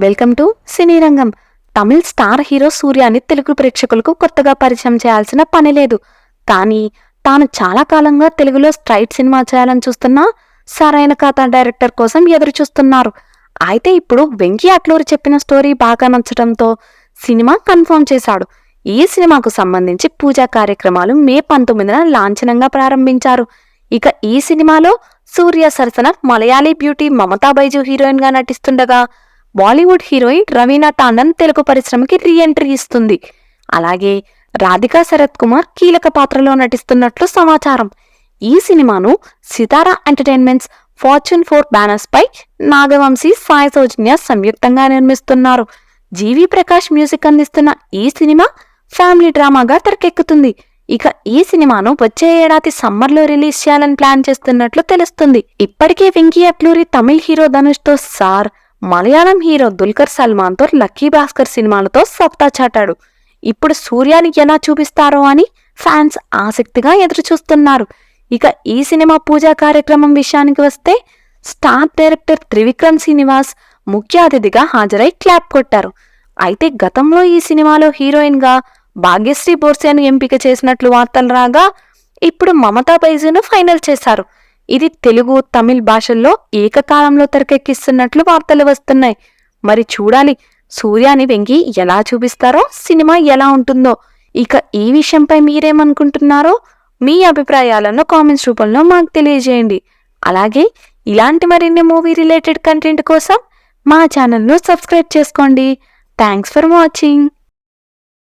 Welcome to సినీ రంగం. Tamil star hero సూర్యాని Telugu ప్రేక్షకులకు కొత్తగా పరిచయం చేయాల్సిన పని లేదు. కానీ తాను చాలా కాలంగా తెలుగులో స్ట్రైట్ సినిమా చేయాలని చూస్తున్నా సరైన కథ డైరెక్టర్ కోసం ఎదురు చూస్తున్నారు. అయితే ఇప్పుడు వెంకీ అట్లూరి చెప్పిన స్టోరీ బాగా నచ్చడంతో సినిమా కన్ఫర్మ్ చేశాడు. ఈ సినిమాకు సంబంధించి పూజా కార్యక్రమాలు మే 19న లాంఛనంగా ప్రారంభించారు. ఇక ఈ సినిమాలో సూర్య సరసన మలయాళీ బ్యూటీ మమతా బైజు హీరోయిన్ గా నటిస్తుండగా బాలీవుడ్ హీరోయిన్ రవీనా టాండన్ తెలుగు పరిశ్రమకి రీ ఎంట్రీ ఇస్తుంది. అలాగే రాధికా శరత్ కుమార్ కీలక పాత్రలో నటిస్తున్నట్లు సమాచారం. ఈ సినిమాను సితారా ఎంటర్టైన్మెంట్స్, ఫార్చ్యూన్ 4 బ్యానర్స్ పై నాగవంశీ, సాయి సౌజన్య సంయుక్తంగా నిర్మిస్తున్నారు. జీవి ప్రకాష్ మ్యూజిక్ అందిస్తున్న ఈ సినిమా ఫ్యామిలీ డ్రామాగా తెరకెక్కుతుంది. ఇక ఈ సినిమాను వచ్చే ఏడాది సమ్మర్లో రిలీజ్ చేయాలని ప్లాన్ చేస్తున్నట్లు తెలుస్తుంది. ఇప్పటికే వెంకీ అట్లూరి తమిళ్ హీరో ధనుష్ తో సార్, మలయాళం హీరో దుల్కర్ సల్మాన్ తో లక్కీ భాస్కర్ సినిమాలతో సత్తా చాటాడు. ఇప్పుడు సూర్యాని ఎలా చూపిస్తారో అని ఫ్యాన్స్ ఆసక్తిగా ఎదురుచూస్తున్నారు. ఇక ఈ సినిమా పూజా కార్యక్రమం విషయానికి వస్తే స్టార్ డైరెక్టర్ త్రివిక్రమ్ శ్రీనివాస్ ముఖ్య అతిథిగా హాజరై క్లాప్ కొట్టారు. అయితే గతంలో ఈ సినిమాలో హీరోయిన్ గా భాగ్యశ్రీ బోర్సేను ఎంపిక చేసినట్లు వార్తలు రాగా ఇప్పుడు మమతా బైజును ఫైనల్ చేశారు. ఇది తెలుగు, తమిళ్ భాషల్లో ఏకకాలంలో తెరకెక్కిస్తున్నట్లు వార్తలు వస్తున్నాయి. మరి చూడాలి సూర్యాని వెంకీ ఎలా చూపిస్తారో, సినిమా ఎలా ఉంటుందో. ఇక ఈ విషయంపై మీరేమనుకుంటున్నారో మీ అభిప్రాయాలను కామెంట్స్ రూపంలో మాకు తెలియజేయండి. అలాగే ఇలాంటి మరిన్ని మూవీ రిలేటెడ్ కంటెంట్ కోసం మా ఛానల్ను సబ్స్క్రైబ్ చేసుకోండి. Thanks for watching.